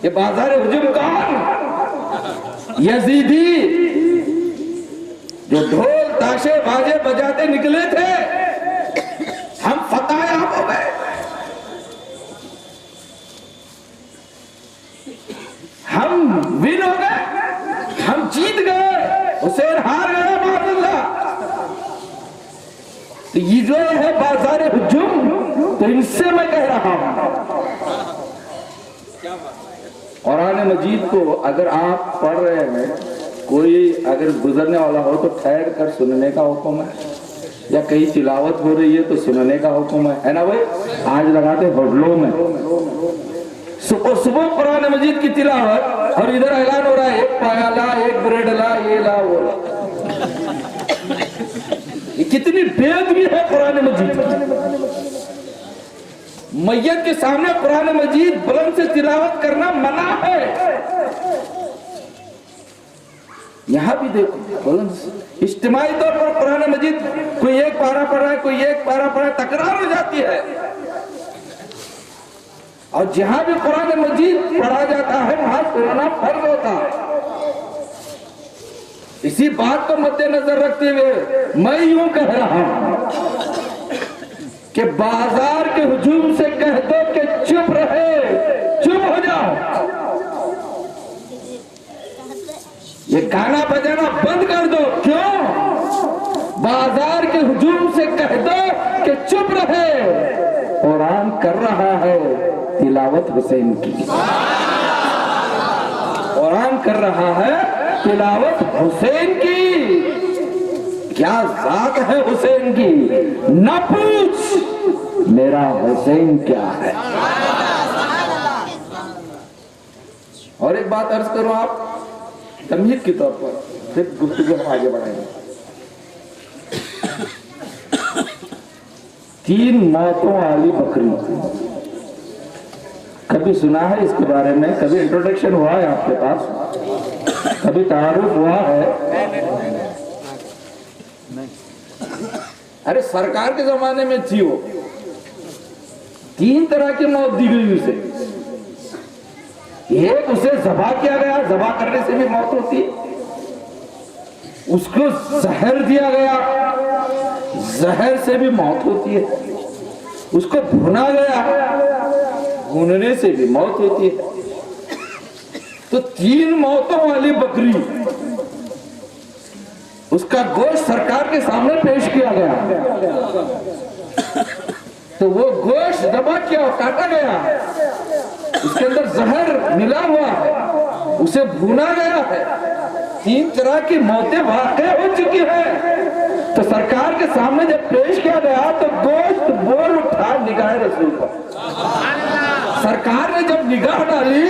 ये बाजार हुजूम कौन? यजीदी जो ढोल ताशे बाजे बजाते निकले थे, हम फतह याब हो गए, हम विन हो गए, हम जीत गए, हुसैन हार गए माज़अल्लाह। तो ये जो है बाजार हुजूम, तो इनसे मैं कह रहा हूं, कुरान मजीद को अगर आप पढ़ रहे हैं, कोई अगर गुजरने वाला हो तो ठहर कर सुनने का हुक्म है, या कहीं तिलावत हो रही है तो सुनने का हुक्म है ना भाई? आज लगाते होटलों में सुबह सुबह कुरान मजीद की तिलावत, और इधर ऐलान हो रहा है एक पाया ला, एक ब्रेड ला, ये ला वो ला। ये कितनी बेअदबी है कुरान मजीद। मैयत के सामने कुरान मजीद बुलंद से तिलावत करना मना है। यहां भी देखो बुलंद इज्तिमाई तौर पर कुरान मजीद कोई एक पारा पढ़ा है, कोई एक पारा पढ़ा है, तकरार हो जाती है। और जहां भी कुरान मजीद पढ़ा जाता है वहां सुनना फर्ज होता है। इसी बात को मद्देनजर रखते हुए मैं यूं कह रहा हूं कि बाजार के हुजूम से कह दो कि चुप रहे, चुप हो जाओ, ये गाना बजाना बंद कर दो। क्यों? बाजार के हुजूम से कह दो कि चुप रहे, कुरान कर रहा है तिलावत हुसैन की, कुरान कर रहा है तिलावत हुसैन की। क्या जात है हुसैन की, न पूछ मेरा हुसैन क्या है। और एक बात अर्ज करो आप तमहीद के तौर पर, फिर गुफ्तगू हम आगे बढ़ाएंगे। 3 मौतों वाली बकरी, कभी सुना है इसके बारे में? कभी इंट्रोडक्शन हुआ है आपके पास? कभी तारुफ हुआ है? अरे सरकार के जमाने में थी वो, 3 तरह की मौत दी गई उसे। एक, उसे ज़बा किया गया, ज़बा करने से भी मौत होती है। उसको जहर दिया गया, जहर से भी मौत होती है। उसको भुना गया, भूनने से भी मौत होती है। तो 3 मौतों वाली बकरी, उसका गोश्त सरकार के सामने पेश किया गया। तो वो गोश्त दबा किया, काटा गया, उसके अंदर जहर मिला हुआ है, उसे भुना गया है। 3 तरह की मौतें वाक़ई हो चुकी है। तो सरकार के सामने जब पेश किया गया तो गोश्त बोल उठा निगाह रसूल पर। सरकार ने जब निगाह डाली,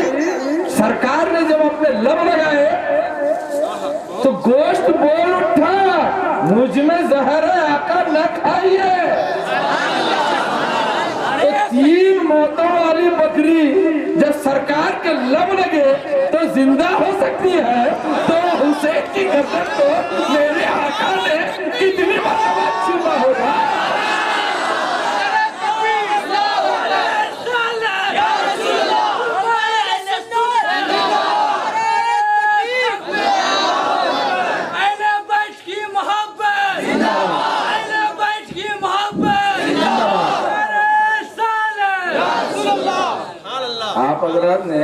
सरकार ने जब अपने लब लगाए, तो गोश्त बोल उठा, मुझ में जहर है आका न खाइए। तो 3 मौतों वाली बकरी जब सरकार के लब लगे तो जिंदा हो सकती है, तो हुसैन की गर्दन को मेरे आका ने कितनी बराबर छुपा होगा। आप हज़रात ने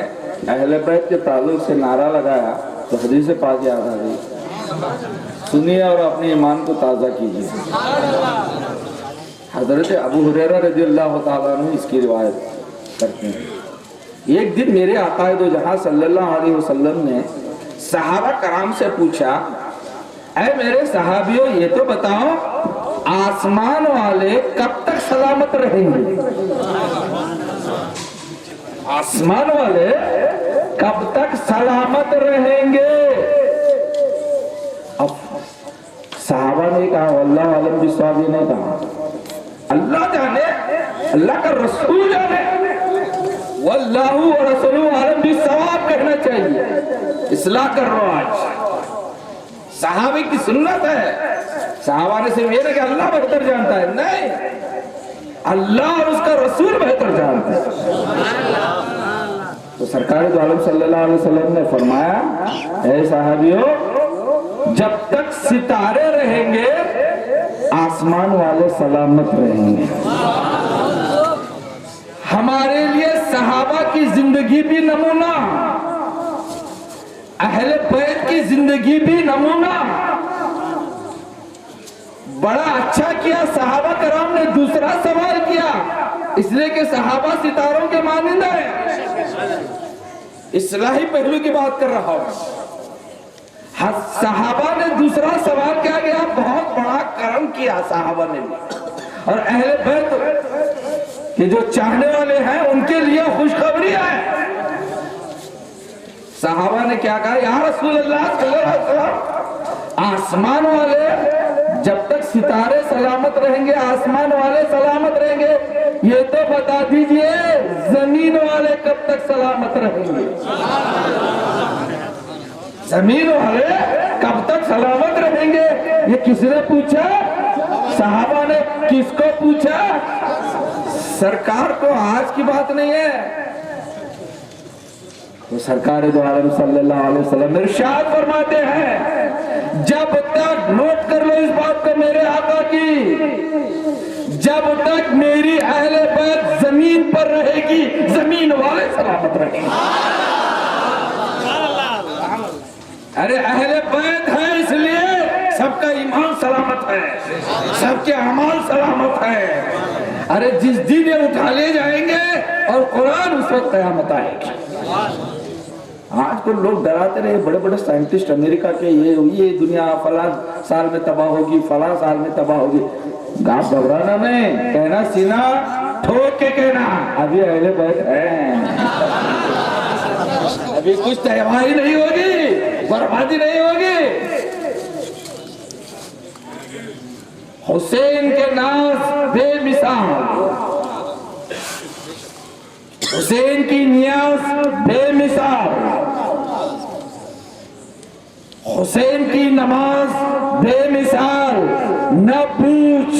अहले बैत के ताल्लुक से नारा लगाया तो हदीस पाक याद आ गई। सुनिए और अपने ईमान को ताज़ा कीजिए। हज़रत अबू हुरैरा रज़ियल्लाहु ताला अन्हु इसकी रिवायत करते हैं। एक दिन मेरे आक़ाए दो जहां सल्लल्लाहु अलैहि वसल्लम ने सहाबा कराम से पूछा, ऐ मेरे सहाबियों, ये तो बताओ आसमान वाले कब तक सलामत रहेंगे? आसमान वाले कब तक सलामत रहेंगे? अब सहाबा ने कहा, अल्लाह आलम बिस्वाब ने कहा, अल्लाह जाने, अल्लाह का रसूल जाने, वल्लाहु व रसूलुहु आलम बिस्वाब कहना चाहिए। इस्लाह कर रहा हूं आज। सहाबे की सुन्नत है। सहाबा ने सिर्फ ये नहीं कि अल्लाह बेहतर जानता है, नहीं, अल्लाह और उसका रसूल बेहतर जानता है। तो सरकार दो आलम सल्लल्लाहु अलैहि वसल्लम ने फरमाया, ऐ साहबियों, जब तक सितारे रहेंगे आसमान वाले सलामत रहेंगे। हमारे लिए सहाबा की जिंदगी भी नमूना, अहले बैत की जिंदगी भी नमूना। बड़ा अच्छा किया सहाबा कराम ने दूसरा सवाल किया, इसलिए कि सहाबा सितारों के मानिंद है। इस्लाही पहलू की बात कर रहा हूं। सहाबा ने दूसरा सवाल क्या किया, बहुत बड़ा कर्म किया सहाबा ने भी। और अहले बैत के जो चाहने वाले हैं उनके लिए खुशखबरी है। सहाबा ने क्या कहा, या रसूल अल्लाह सल्लल्लाहु अलैहि वसल्लम, आसमान वाले जब तक सितारे सलामत रहेंगे, आसमान वाले सलामत रहेंगे, ये तो बता दीजिए जमीन वाले कब तक सलामत रहेंगे? जमीन वाले कब तक सलामत रहेंगे? ये किसने पूछा? सहाबा ने। किसको पूछा? सरकार को। आज की बात नहीं है। तो सरकार दो आलम सल्लल्लाहु अलैहि वसल्लम इरशाद फरमाते हैं, जब तक, नोट कर लो इस बात को मेरे आका की, जब तक मेरी अहले बैत जमीन पर रहेगी, जमीन वाले सलामत रहेंगे। अरे अहले बैत है इसलिए सबका ईमान सलामत है, सबके अमाल सलामत है। अरे जिस दिन ये उठा ले जाएंगे और कुरान उस वक्त कयामत आएगी। आज को लोग डराते रहे, बड़े बड़े साइंटिस्ट अमेरिका के, ये दुनिया फला साल में तबाह होगी, फला साल में तबाह होगी। आप घबराना नहीं, कहना सीना ठोक के कहना, अभी अहले बैत है, अभी कुछ तबाही नहीं होगी, बर्बादी नहीं होगी। हुसैन के नाज बेमिसाल, हुसैन की नियाज बेमिसाल, हुसैन की नमाज बेमिसाल। न पूछ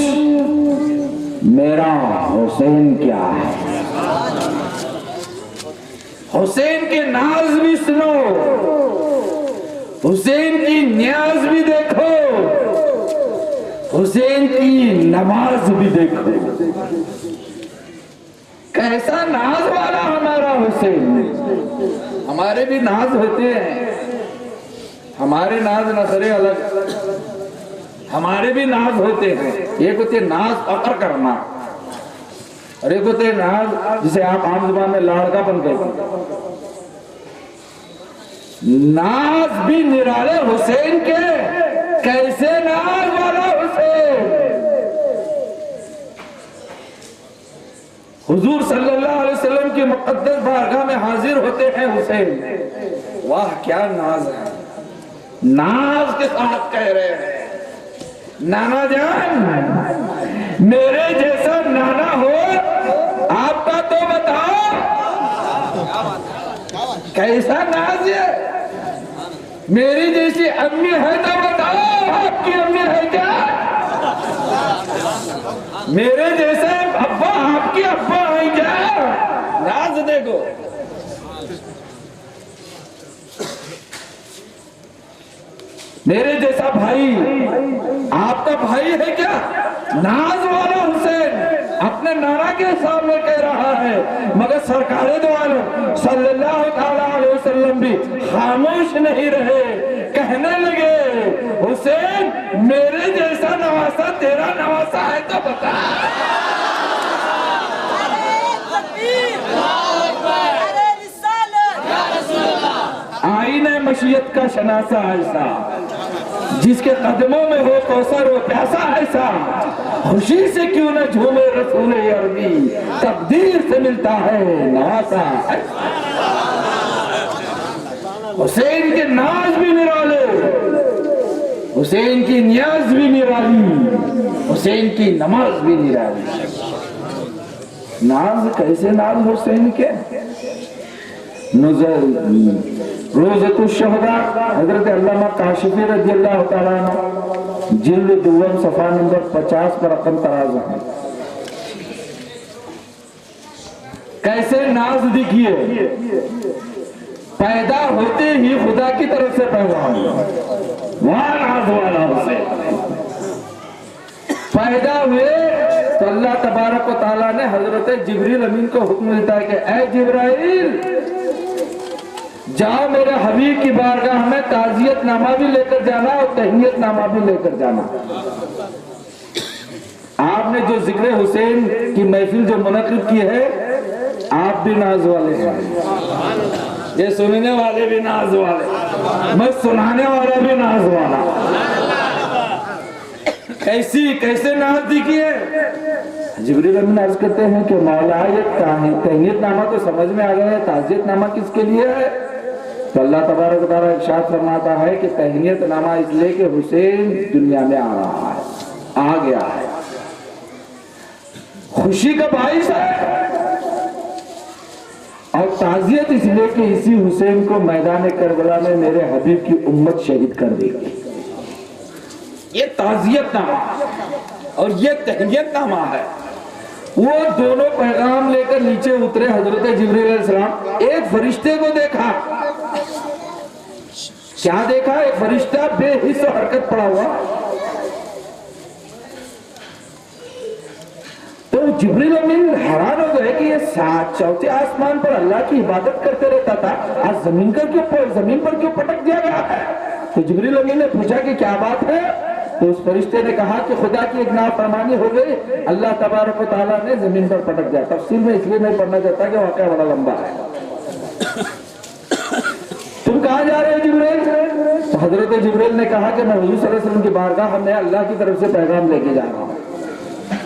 मेरा हुसैन क्या है, हुसैन के नाज भी सुनो, हुसैन की नियाज भी देखो, हुसैन की नमाज भी देखो। कैसा नाज वाला हमारा हुसैन। हमारे भी नाज होते हैं, हमारे नाज नखरे अलग, हमारे भी नाज होते हैं। एक होते नाज पकड़ करना और एक होते नाज जिसे आप आम जुबान में लाड़कापन कहते हैं। नाज भी निराले हुसैन के, कैसे नाज वाला हुसैन। हुजूर सल्लल्लाहु अलैहि वसल्लम की मुक़द्दस बारगाह में हाजिर होते हैं हुसैन। वाह क्या नाज है, नाज के साथ कह रहे हैं, नाना जान मेरे जैसा नाना हो आपका तो बताओ, कैसा नाज है। मेरी जैसी अम्मी है तो बताओ, आपकी अम्मी है क्या? मेरे जैसे अब्बा, आपके अब्बा है क्या? नाज देखो। मेरे जैसा भाई आपका भाई है क्या? नाज वाला हुसैन अपने नाना के सामने कह रहा है, मगर सरकारे दो आलम सल्लल्लाहु अलैहि वसल्लम भी खामोश नहीं रहे। कहने लगे, हुसैन मेरे जैसा नवासा तेरा नवासा है तो बता। आईने मशीयत का शनासा ऐसा, जिसके कदमों में हो कौसर वो प्यासा ऐसा, खुशी से क्यों न झूमे रसूल अरबी, तकदीर से मिलता है नवासा। हुसैन के नाज भी निराले, हुसैन की नियाज भी निराली, हुसैन की नमाज भी निराली। नाज कैसे नाज हुसैन के? रोज़तुल शुहदा हजरत अल्लामा काशिफी रज़ियल्लाहु ताला अन्हु जिल्द दुव्वम सफ़ा नंबर 50 पर रकम तराज़ है। कैसे नाज दिखिए, पैदा होते ही खुदा की तरफ से पैगाम, वहां नाज वाला हुसैन। पैदा हुए तो अल्लाह तबारक व तआला ने हजरत जिब्रील अमीन को हुक्म देता है कि ऐ जिब्राइल, जाओ मेरे हबीब की बारगाह में ताजियत नामा भी लेकर जाना और तहनीयत नामा भी लेकर जाना। आपने जो जिक्र हुसैन की महफिल जो मुनक़िद की है, आप भी नाज वाले हैं, ये सुनने वाले भी नाज वाले, मैं सुनाने वाला भी नाज वाला। कैसे नाज दिखिए। जिब्रील अमीन अर्ज करते हैं कि मौला ये तहनीयत नामा तो समझ में आ गया है, ताजियत नामा किसके लिए है? तो अल्लाह तबारक व तआला इरशाद फरमाता है कि तहनीयत नामा इसलिए कि हुसैन दुनिया में आ रहा है, आ गया है, खुशी का बाइस है। और ताजियत इसलिए कि इसी हुसैन को मैदान करबला में मेरे हबीब की उम्मत शहीद कर देगी। ये ताजियत नामा और ये तहनीयत नामा है। वो दोनों पैगाम लेकर नीचे उतरे हजरत जिब्रील अलैहिस्सलाम। एक फरिश्ते को देखा, क्या देखा? एक फरिश्ता बेहिस हरकत पड़ा हुआ। तो जिब्रील अमीन हैरान हो गए कि ये चौथे आसमान पर अल्लाह की इबादत करते रहता था, आज जमीन पर क्यों पटक दिया गया है? तो जिब्रील अमीन ने पूछा कि क्या बात है? तो उस फरिश्ते ने कहा कि खुदा की एक नाफरमानी हो गई, अल्लाह तबारक व तआला ने जमीन पर पटक दिया। तफसील में इसलिए नहीं पढ़ना चाहता कि वाकया बड़ा लंबा है। तुम कहाँ जा रहे हो जिब्रील? तो हजरत जिब्रील ने कहा कि मैं हुजूर सल्लल्लाहु अलैहि वसल्लम की बारगाह में अल्लाह की तरफ से पैगाम लेके जा रहा हूँ।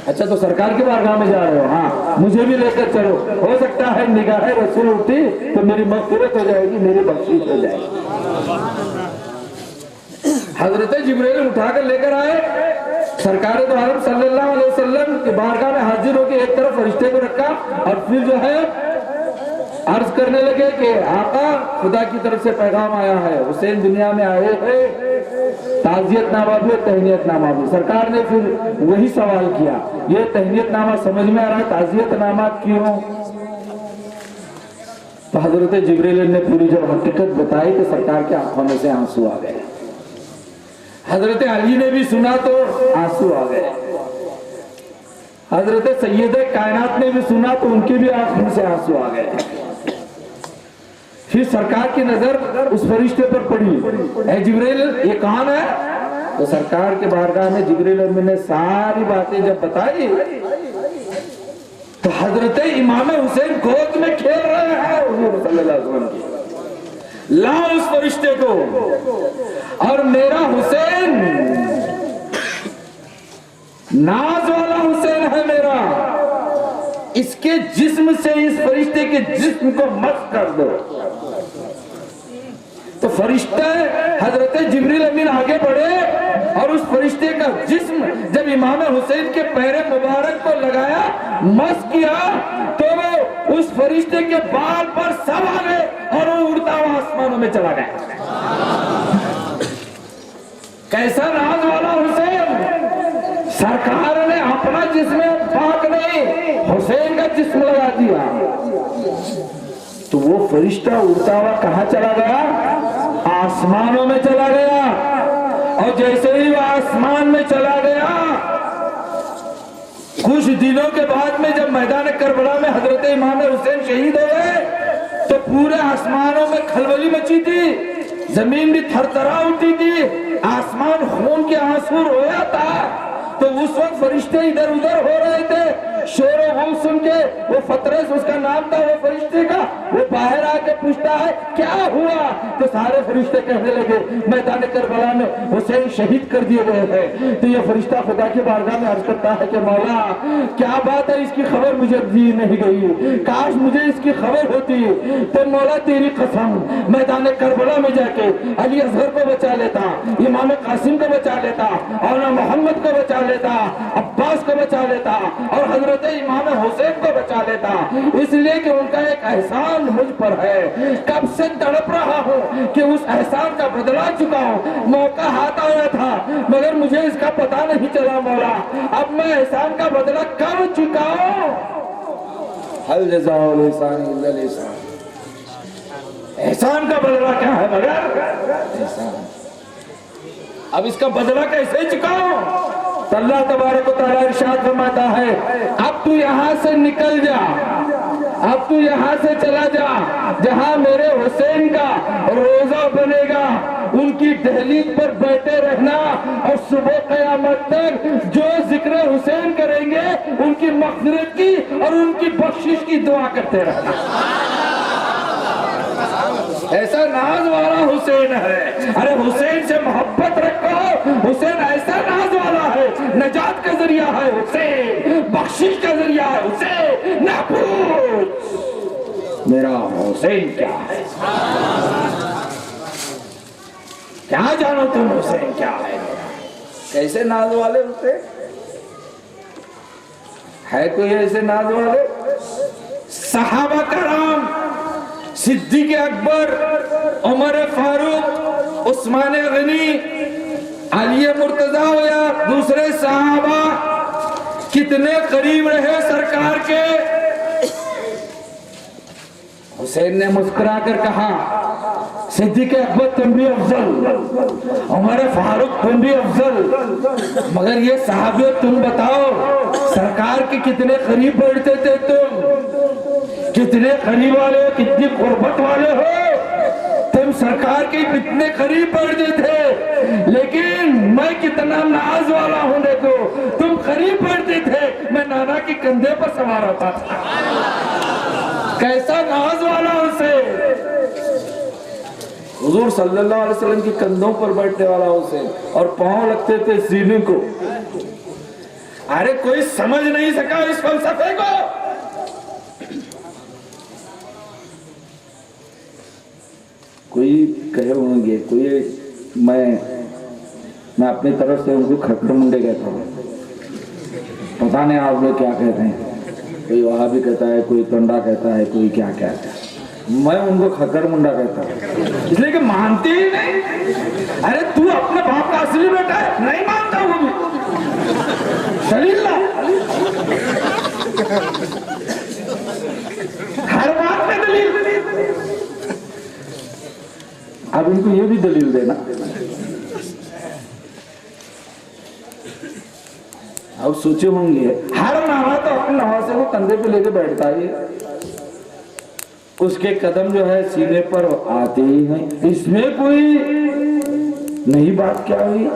अच्छा, तो सरकार की बारगाह में जा रहे हो? हाँ, मुझे भी लेकर चलो, हो सकता है निगाह रसूल उठी तो मेरी मग़फ़िरत हो जाएगी, मेरी बख्शिश हो जाएगी। हजरत जिब्रील उठाकर लेकर आए, सरकार दो आलम सल्लल्लाहु अलैहि वसल्लम की बारगाह में हाजिर होकर एक तरफ फरिश्ते को रखा और फिर जो है अर्ज करने लगे कि आका, खुदा की तरफ से पैगाम आया है, हुसैन दुनिया में आए हैं, ताजियत नामा भी तहनीयत नामा भी। सरकार ने फिर वही सवाल किया, ये तहनीयत नामा समझ में आ रहा है, ताजियत नामा क्यों? तो हजरत जिब्रील ने पूरी जब हकीकत बताई तो सरकार के आंखों में से आंसू आ गए। हजरत अली ने भी सुना तो आंसू आ गए। हजरत सैयद कायनात ने भी सुना तो उनकी भी आंखों से आंसू आ गए। फिर सरकार की नजर उस फरिश्ते पर पड़ी, ऐ जिब्रील ये कौन है? तो सरकार के बारगाह में जिब्रील अमीन ने सारी बातें जब बताई तो हजरत इमाम हुसैन गोद में खेल रहे हैं हुजूर सल्लल्लाहु अलैहि वसल्लम की। लाओ उस फरिश्ते को, और मेरा हुसैन नाज वाला हुसैन है मेरा, इसके जिस्म से इस फरिश्ते के जिस्म को मस कर दो। तो फरिश्ता हजरत जिब्रील अमीन आगे बढ़े और उस फरिश्ते का जिस्म जब इमाम हुसैन के पैर मुबारक को लगाया, मस किया, तो वो उस फरिश्ते के बाल पर सवार है और वो उड़ता हुआ आसमानों में चला गया। कैसा नाज वाला हुसैन! सरकार ने अपना जिस्म पाक नहीं, हुसैन का जिस्म लगा दिया। तो वो फरिश्ता उड़ता हुआ कहां चला गया? आसमानों में चला गया। और जैसे ही वो आसमान में चला गया, कुछ दिनों के बाद में जब मैदान करबला में हजरत इमाम हुसैन शहीद हो गए तो पूरे आसमानों में खलबली मची थी, जमीन भी थरथरा उठी थी, आसमान खून के आंसू रोया था। तो उस वक्त फरिश्ते इधर उधर हो रहे थे, शोर गुल सुन के वो फतरस उसका नाम था वो फरिश्ते का, वो बाहर आके पूछता है क्या हुआ? तो सारे फरिश्ते कहने लगे मैदान करबला में हुसैन शहीद कर दिए गए हैं। तो ये फरिश्ता खुदा के बारगाह में अर्ज करता है कि मौला क्या बात है, इसकी खबर मुझे दी नहीं गई, काश मुझे इसकी खबर होती। तो मौला तेरी कसम, मैदान करबला में जाके अली असगर को बचा लेता, इमाम कासिम को बचा लेता, और मोहम्मद को बचा लेता, अब्बास को बचा लेता और हजरत इमाम हुसैन को बचा लेता, इसलिए कि उनका एक एहसान मुझ पर है। कब से तड़प रहा हूँ कि उस एहसान का बदला चुकाऊं। मौका हाथ आया था मगर मुझे इसका पता नहीं चला मौला, अब मैं एहसान का बदला कब चुकाऊं? हल जज़ाउल एहसान इल्लल एहसान। एहसान का बदला क्या है मगर एहसान। अब इसका बदला कैसे चुकाऊं? तो अल्लाह तबारक व तआला इरशाद फरमाता है, अब तू यहां से निकल जा, अब तू यहां से चला जा, जहां मेरे हुसैन का रोजा बनेगा उनकी दहलीज पर बैठे रहना और सुबह क़यामत तक जो जिक्र हुसैन करेंगे उनकी मग़फ़िरत की और उनकी बख्शिश की दुआ करते रहना। ऐसा नाज वाला हुसैन है। अरे हुसैन से मोहब्बत रखो, हुसैन ऐसा नाज वाला है, नजात का जरिया है हुसैन, बख्शिश का जरिया है हुसैन। ना पूछ मेरा हुसैन क्या है, क्या जानो तुम हुसैन क्या है। कैसे नाज वाले हुसैन है? कोई ऐसे नाज वाले? सहाबा कराम, सिद्दीक़ अकबर, उमर फारूक, उस्मान गनी, अली मुर्तजा या दूसरे सहाबा कितने करीब रहे सरकार के। हुसैन ने मुस्कुरा कर कहा, सिद्दीक़ अकबर तुम भी अफजल, उमर फारूक तुम भी अफजल, मगर ये सहाबे तुम बताओ सरकार के कितने करीब बैठते थे तुम? कितने करीब वाले हो, कितनी कुर्बत वाले हो तुम? सरकार के कितने करीब बैठते थे, लेकिन मैं कितना नाज वाला हूं देखो, तुम करीब बैठते थे, मैं नाना के कंधे पर सवार होता था। कैसा नाज वाला हुसैन, हुजूर सल्लल्लाहु अलैहि वसल्लम की कंधों पर बैठने वाला हुसैन, और पांव लगते थे सीने को। अरे कोई समझ नहीं सका इस फलसफे को। कोई कहे होंगे, कोई मैं अपनी तरफ से उनको खक्कर मुंडे कहता हूँ, पता नहीं आप लोग क्या कहते हैं। कोई वहां भी कहता है, कोई टंडा कहता है, कोई क्या कहता है। मैं उनको खक्कर मुंडा कहता हूँ इसलिए कि मानते ही नहीं। अरे तू अपने बाप का असली बेटा है, नहीं मानता वो भी, दलील ला। हर बात में दलील। अब इनको ये भी दलील देना। अब सोचे होंगे हर नाना तो अपने नवासे को कंधे पे लेके बैठता ही है, उसके कदम जो है सीने पर आते ही हैं। इसमें कोई नई बात क्या हुई,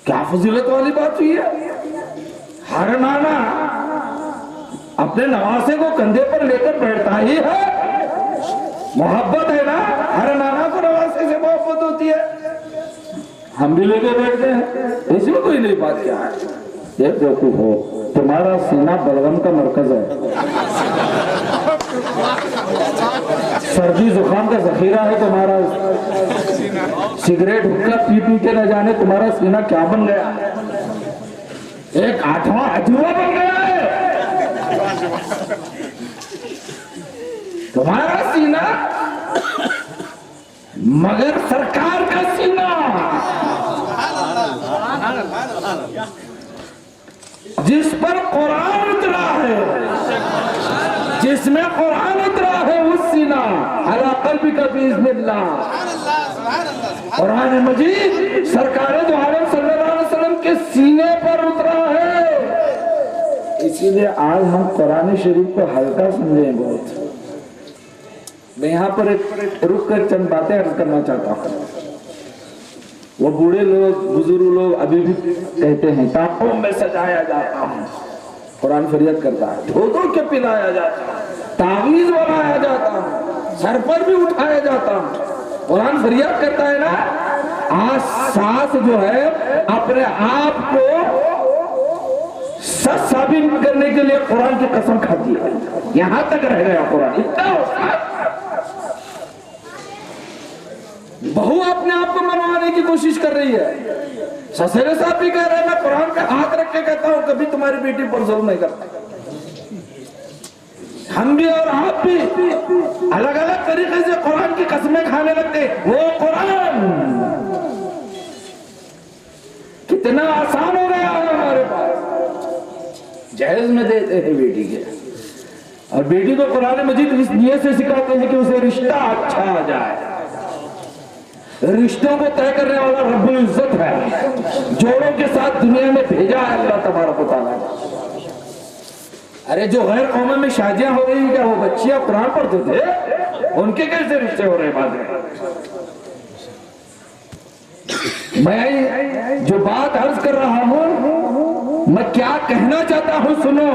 क्या फजीलत वाली बात हुई है? हर नाना अपने नवासे को कंधे पर लेकर बैठता ही है, मोहब्बत है ना। हर नाना को नवासे से मोहब्बत होती है, हम भी लेके बैठते हैं, इसमें कोई नई बात क्या है? ये बेवकूफ हो, तुम्हारा सीना बलगम का मरकज है, सर्दी जुकाम का जखीरा है तुम्हारा। सिगरेट हुक्का पी पी के न जाने तुम्हारा सीना क्या बन गया, एक आठवां अजूबा बन गया है तुम्हारा सीना। मगर सरकार का सीना, जिस पर कुरान उतरा है, जिसमें कुरान उतरा है, उस सीना अला क़ल्बि का बिइज़्निल्लाह। कुरान मजीद सरकार दो आलम सल्लल्लाहु अलैहि वसल्लम के सीने पर उतरा है। इसीलिए आज हम कुरान शरीफ को हल्का समझें बहुत। मैं यहाँ पर एक रुक कर चंद बातें अर्ज करना चाहता हूँ। वो बूढ़े लोग, बुजुर्ग लोग अभी भी कहते हैं टापों में सजाया जाता है, कुरान फरियाद करता है, धो के पिलाया जाता है, तावीज बनाया जाता है, सर पर भी उठाया जाता है, कुरान फरियाद करता है ना। आज सास जो है अपने आप को सच साबित करने के लिए कुरान की कसम खाती है, यहां तक रह गया कुरान। इतना बहू अपने आप को मनवाने की कोशिश कर रही है। ससुर साहब भी कह रहे हैं, मैं कुरान पे हाथ रख के कहता हूं कभी तुम्हारी बेटी पर जुल्म नहीं करता। हम भी और आप भी अलग अलग तरीके से कुरान की कसमें खाने लगते। वो कुरान कितना आसान हो गया है हमारे पास। जहेज में देते हैं बेटी के, और बेटी को कुरान मजीद इस नियत से सिखाते हैं कि उसे रिश्ता अच्छा आ जाए। रिश्तों को तय करने वाला रब्बुल इज्जत है, जोड़ों के साथ दुनिया में भेजा है अल्लाह तबारक व तआला ने। अरे जो गैर कौमों में शादियां हो रही, क्या वो बच्चियां कुरान पढ़ते थे? उनके कैसे रिश्ते हो रहे बाद में? मैं जो बात अर्ज कर रहा हूं, मैं क्या कहना चाहता हूं सुनो।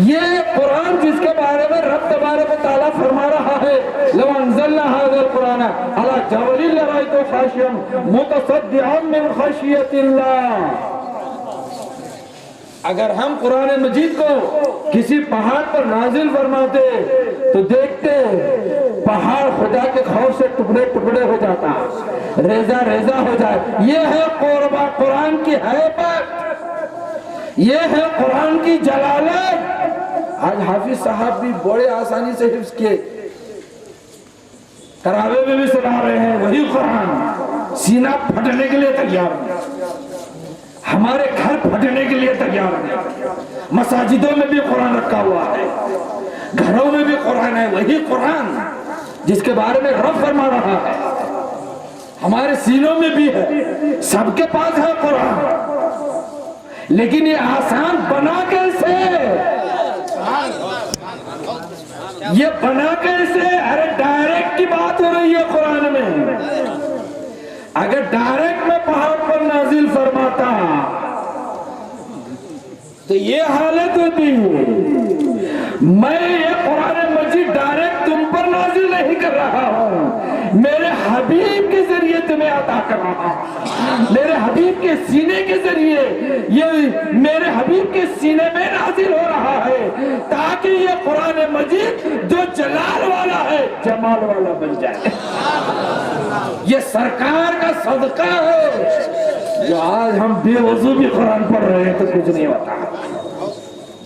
ये कुरान जिसके बारे में रब तबारक व तआला फरमा रहा है, लौ अंज़लना हाज़ल कुरान अला जबलिन लरअयतहु खाशिअन मुतसद्दिअन मिन खशियतिल्लाह। अगर हम कुरान मजीद को किसी पहाड़ पर नाजिल फरमाते तो देखते पहाड़ खुदा के खौफ से टुकड़े टुकड़े हो जाता, रेजा रेजा हो जाए। ये है कुरान की हैबत, ये है कुरान की जलालत। आज हाफिज साहब भी बड़े आसानी से हिफ्ज किए, तरावे में भी सुना रहे हैं वही कुरान, सीना फटने के लिए तैयार है, हमारे घर फटने के लिए तैयार है। मसाजिदों में भी कुरान रखा हुआ है, घरों में भी कुरान है, वही कुरान जिसके बारे में रब फरमा रहा है, हमारे सीनों में भी है, सबके पास है कुरान। लेकिन ये आसान बना कैसे, ये बना कैसे? अरे डायरेक्ट की बात हो रही है कुरान में। अगर डायरेक्ट में पहाड़ पर नाजिल फरमाता तो ये हालत होती। मैं ये कुरान मजीद डायरेक्ट तुम पर नाजिल नहीं कर रहा हूं, मेरे हबीब के जरिए तुम्हें अता कर रहा हूं, मेरे हबीब के सीने के जरिए, ये मेरे हबीब के सीने में नाजिल हो रहा है, ताकि ये कुरान मजीद जो जलाल वाला है जमाल वाला बन जाए। ये सरकार का सदका है। जो आज हम बेवजू भी कुरान पढ़ रहे हैं तो कुछ नहीं होता,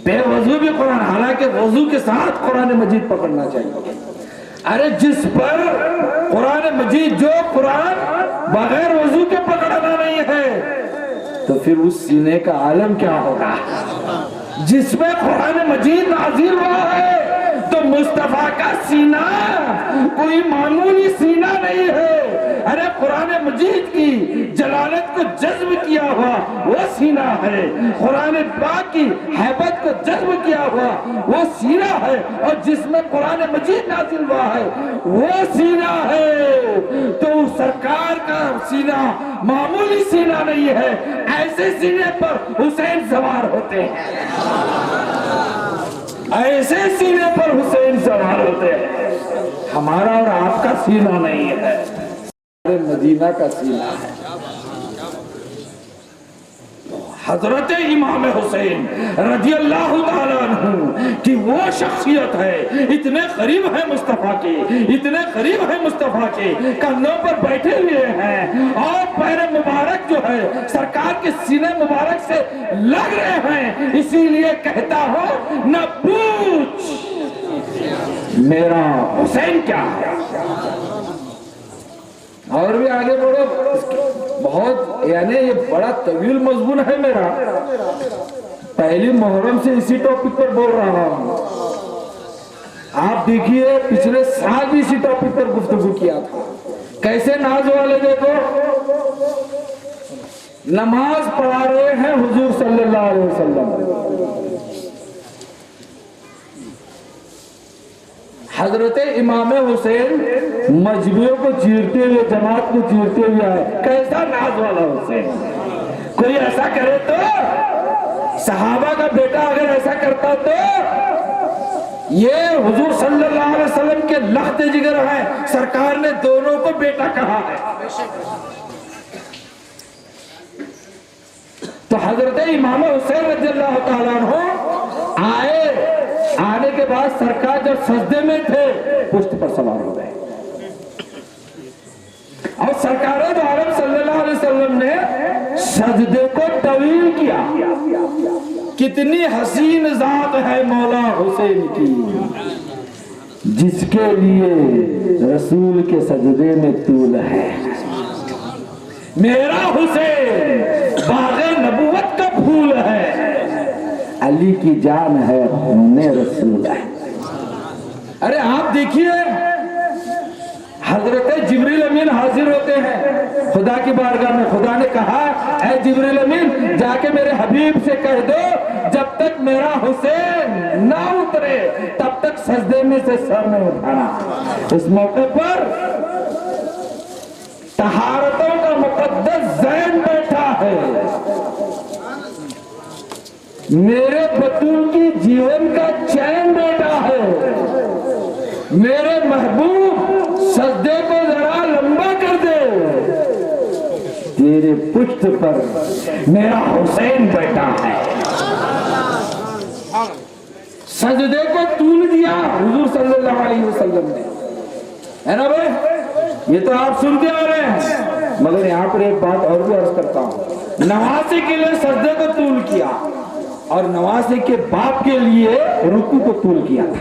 बेवजू भी कुरान, हालांकि वजू के साथ कुरान मजीद पकड़ना चाहिए। अरे जिस पर कुरान मजीद, जो कुरान बगैर वजू के पकड़ना नहीं है, तो फिर उस सीने का आलम क्या होगा? जिसमें कुरान मजीद नाजिल हुआ है तो मुस्तफा का सीना कोई मामूली सीना नहीं है। अरे कुरान मजीद की जलालत को जज्ब किया हुआ वो सीना है, कुरान पाक की हैबत को जज्ब किया हुआ वो सीना है, और जिसमें कुरान मजीद नाजिल हुआ है वो सीना है। तो सरकार का सीना मामूली सीना नहीं है, ऐसे सीने पर हुसैन सवार होते हैं, ऐसे सीने पर हुसैन सवार होते हैं। हमारा और आपका सीना नहीं है, मदीना का सीना है। हजरत इमाम हुसैन रजी अल्लाह ताला अन्हु की वो शख्सियत है, इतने करीब है मुस्तफा के, इतने करीब है मुस्तफा के, कंधों पर बैठे हुए हैं और पैर मुबारक जो है सरकार के सीने मुबारक से लग रहे हैं। इसीलिए कहता हूं न पूछ मेरा हुसैन क्या है। और भी आगे बढ़ो, बहुत यानी ये बड़ा तवील मजमून है मेरा, पहली मुहर्रम से इसी टॉपिक पर बोल रहा हूं। आप देखिए पिछले साल भी इसी टॉपिक पर गुफ्तगू किया था। कैसे नाज वाले देखो, नमाज पढ़ा रहे हैं हुजूर सल्लल्लाहु अलैहि वसल्लम, हजरत इमाम हुसैन मजबूर को चीरते हुए, जमात को चीरते हुए आए। कैसा नाज वाला हुसैन। कोई ऐसा करे तो, सहाबा का बेटा अगर ऐसा करता तो, ये हुजूर सल्लल्लाहु अलैहि वसल्लम के लख्त जिगर है, सरकार ने दोनों को बेटा कहा है। तो हजरत इमाम हुसैन रज़ियल्लाहु ताला अन्हु आए, आने के बाद सरकार जब सजदे में थे पुष्ट पर सवार हो गए, और सरकार दो आलम सल्लल्लाहु अलैहि वसल्लम ने सजदे को तवील किया। कितनी हसीन जात है मौला हुसैन की, जिसके लिए रसूल के सजदे में तूल है। मेरा हुसैन बाग़े नबुवत का फूल है, अली की जान है खून रसूल है। अरे आप देखिए, हजरत जिब्रील अमीन हाजिर होते हैं खुदा की बारगाह में। खुदा ने कहा, ऐ जिब्रील अमीन जाके मेरे हबीब से कह दो जब तक मेरा हुसैन ना उतरे तब तक सजदे में से सर नहीं उठाना। इस मौके पर तहारतों का मुकद्दस ज़ैन बैठा है। मेरे बतूल की जीवन का चैन बैठा है। मेरे महबूब सजदे को जरा लंबा कर दे, तेरे पुष्ट पर मेरा हुसैन बैठा है। सजदे को तूल दिया हुजूर सल्लल्लाहु अलैहि वसल्लम ने, है ना भाई? ये तो आप सुनते आ रहे हैं, मगर यहाँ पर एक बात और भी अर्ज करता हूँ। नवासे के लिए सजदे को तूल किया और नवासे के बाप के लिए रुकू को तूल किया था।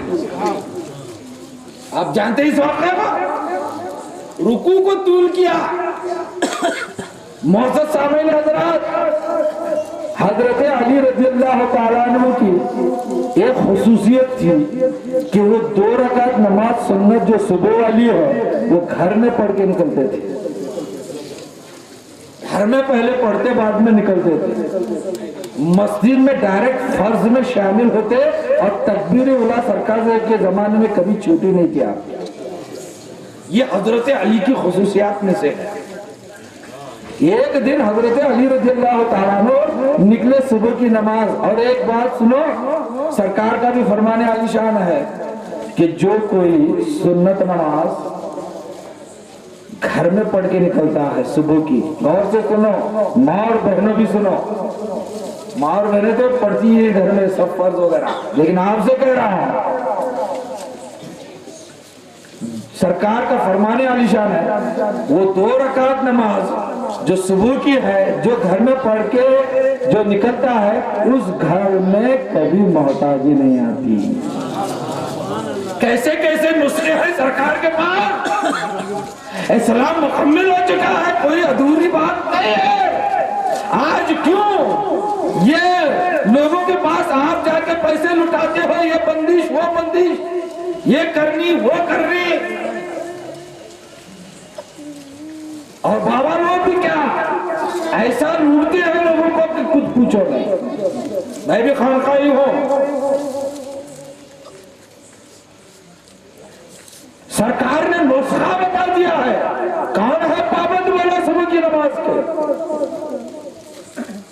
आप जानते हैं इस वाक़े को, रुकू को तूल किया। मौजूद सामईन हजरात, हजरत अली रज़ियल्लाहु ताला अन्हु की एक खुसूसियत थी कि वो 2 रकात नमाज सुन्नत जो सुबह वाली है वो घर में पढ़ के निकलते थे। घर में पहले पढ़ते बाद में निकलते थे। मस्जिद में डायरेक्ट फर्ज में शामिल होते और तकबीर उला सरकार के जमाने में कभी छूटी नहीं किया। ये हजरत अली की खुसूसियात में से है। एक दिन हजरत अली रज़ियल्लाहु ताला अन्हु निकले सुबह की नमाज, और एक बात सुनो, सरकार का भी फरमाने आलीशान है कि जो कोई सुन्नत नमाज घर में पढ़ के निकलता है सुबह की, गौर से सुनो, माँ और बहनों भी सुनो, माँ और बहनें तो पढ़ती है घर में सब फर्ज वगैरह, लेकिन आपसे कह रहा हूं, सरकार का फरमाने आलीशान है, वो 2 रकात नमाज जो सुबह की है, जो घर में पढ़ के जो निकलता है, उस घर में कभी मोहताजी नहीं आती। कैसे कैसे नुस्खे हैं सरकार के पास। इस्लाम मुकम्मल हो चुका है, कोई अधूरी बात नहीं है। आज क्यों ये लोगों के पास आप जाके पैसे लुटाते हो, ये बंदिश वो बंदिश, ये करनी वो करनी, और बाबा लोग भी क्या ऐसा लूटते हैं लोगों को कि कुछ पूछो नहीं। मैं भी खानकाही हूं। सरकार ने नुस्खा बता दिया है, कौन है पाबंद वाला सुबह की नमाज के।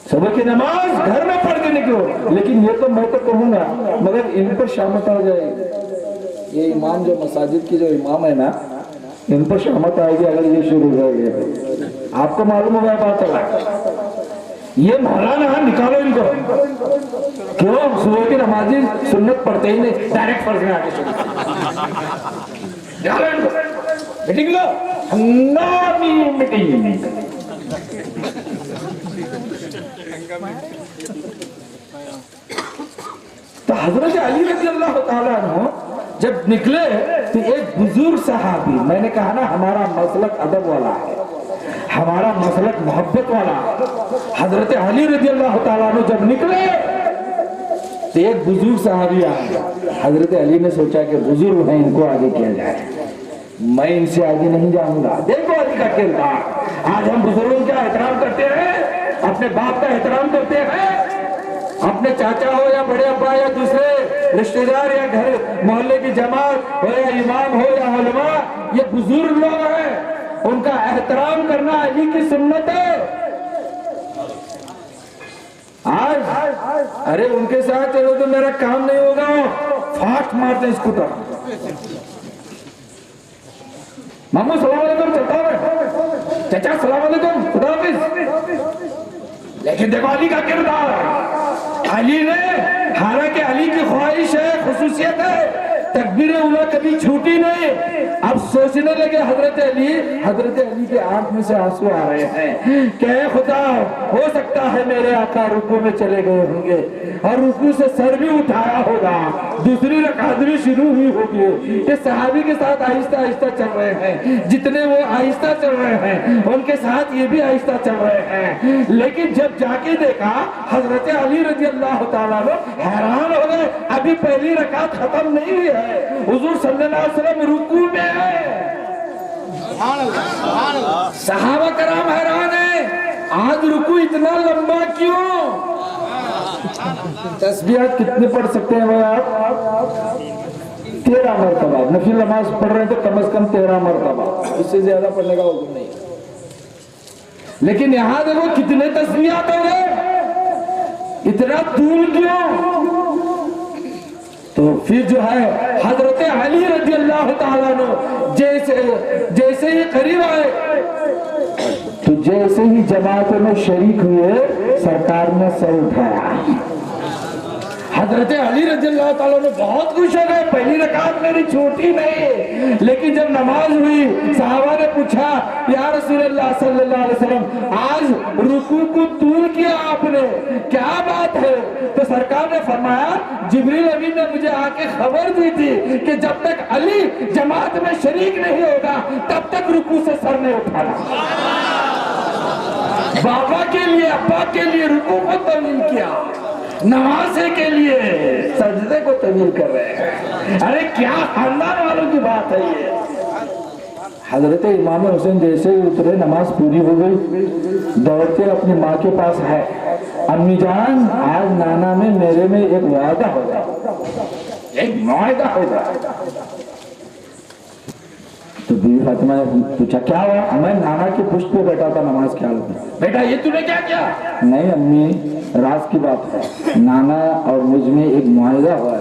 सुबह की नमाज घर में पढ़ के निकलो, लेकिन ये तो मैं तो कहूंगा, मगर इन पर शामत आ जाएगी। ये इमाम जो मसाजिद की जो इमाम है ना, इन पर शामत आएगी अगर ये शुरू हो गए। आपको मालूम होगा बात है, ये मौलाना निकालो इनको। क्यों? सुबह की नमाजी सुन्नत पढ़ते ही नहीं, डायरेक्ट फर्ज में आके शुरू मीटिंग लो, हंगामी मीटिंग। तो हजरत अली रज़ियल्लाहु ताला अन्हु जब निकले तो एक बुजुर्ग सहाबी, मैंने कहा ना हमारा मसलक अदब वाला है, हमारा मसलक मोहब्बत वाला। हजरत अली रज़ियल्लाहु ताला अन्हु जब निकले तो एक बुजुर्ग सहाबी आया। हजरत अली ने सोचा कि बुजुर्ग है, इनको आगे किया जाए, मैं इनसे आगे नहीं जाऊंगा। देखो अली का किरदार, आज हम बुजुर्गों का एहतराम करते हैं, अपने बाप का एहतराम करते हैं, अपने चाचा हो या बड़े अब्बा या दूसरे रिश्तेदार या घर मोहल्ले की जमात हो या इमाम हो या उलमा, ये बुजुर्ग लोग हैं, उनका एहतराम करना अली की सुन्नत है। आज अरे उनके साथ चलो तो मेरा काम नहीं होगा, फास्ट मारते हैं स्कूटर। मामू सलाम अलैकुम, चलता है चाचा सलाम अलैकुम, खुदा हाफिज। लेकिन देखो अली का किरदार, अली ने, हालांकि अली की ख्वाहिश है, खुसूसियत है तकबीर उला कभी छूटी नहीं। अब सोचने लगे हजरत अली के आंख में से आंसू आ रहे हैं। क्या खुदा, हो सकता है मेरे आका रुकू में चले गए होंगे और रुकू से सर भी उठाया होगा, दूसरी रकात भी शुरू हुई होगी। ये सहाबी के साथ आहिस्ता आहिस्ता चल रहे हैं, जितने वो आहिस्ता चल रहे हैं उनके साथ ये भी आहिस्ता चल रहे हैं। लेकिन जब जाके देखा हजरत अली रजी अल्लाह ताला हैरान हो गए, अभी पहली रकात खत्म नहीं हुई है, हुजूर सल्लल्लाहु अलैहि वसल्लम रुकू में है। सहाबा कराम हैरान है, आज रुकू इतना लंबा क्यों? तस्बीहात कितने पढ़ सकते हैं भाई आप? 13 मरतबा। नफिल नमाज पढ़ रहे हैं तो कम से कम 13 मरतबा, उससे ज्यादा पढ़ने का हुक्म नहीं। लेकिन यहां देखो कितने तस्बीहात हो गए, इतना तूल क्यों? तो फिर जो है हजरत अली रजी अल्लाह ताला अन्हु जैसे ही करीब आए तो जैसे ही जमात में शरीक हुए, सरकार ने सर उठाया। हजरत अली रजी अल्लाह ताला अन्हु बहुत खुश हो गए, पहली रकात मेरी छूटी नहीं। लेकिन जब नमाज हुई, सहाबा ने पूछा, या रसूलल्लाह सल्लल्लाहु अलैहि वसल्लम, आज रुकू को तूल किया आपने, क्या बात है? तो सरकार ने फरमाया, जिब्रील अमीन ने मुझे आके खबर दी थी कि जब तक अली जमात में शरीक नहीं होगा तब तक रुकू से सर नहीं उठाना। बाबा के लिए, अब्बा के लिए रुकू को तवील किया, नमाज़े के लिए सजदे को तवील कर रहे हैं। अरे क्या खानदान वालों की बात है ये। हजरत इमाम हुसैन जैसे ही उतरे, नमाज पूरी हो गई, दौड़ते अपनी माँ के पास है, अम्मी जान आज नाना में मेरे में एक वादा होगा, एक मुआहदा होगा। तो बीवी फातिमा ने पूछा क्या हुआ? मैं नाना के पुष्ट पे बैठा था नमाज ख्याल में। बेटा ये तूने क्या किया? नहीं अम्मी, राज की बात है, नाना और मुझ में एक मुआहदा हुआ है।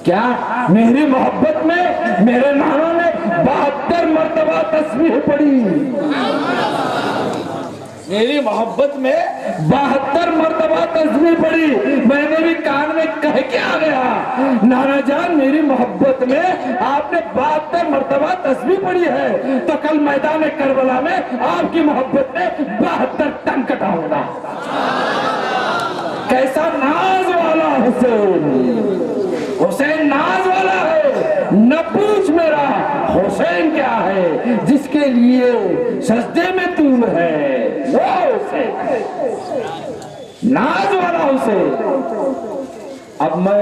क्या? मेरी मोहब्बत में मेरे नाना ने 72 मरतबा तस्बीह पढ़ी। मेरी मोहब्बत में 72 मरतबा तस्बीह पढ़ी। मैंने भी कान में कह के आ गया, नाना जान मेरी मोहब्बत में आपने 72 मरतबा तस्बीह पढ़ी है, तो कल मैदान करबला में आपकी मोहब्बत में 72 टन कटाऊंगा। कैसा नाज वाला हुसैन, हुसैन नाज वाला है। न पूछ मेरा हुसैन क्या है, जिसके लिए सजदे में तूल है वो हुसैन, नाज वाला हुसैन। अब मैं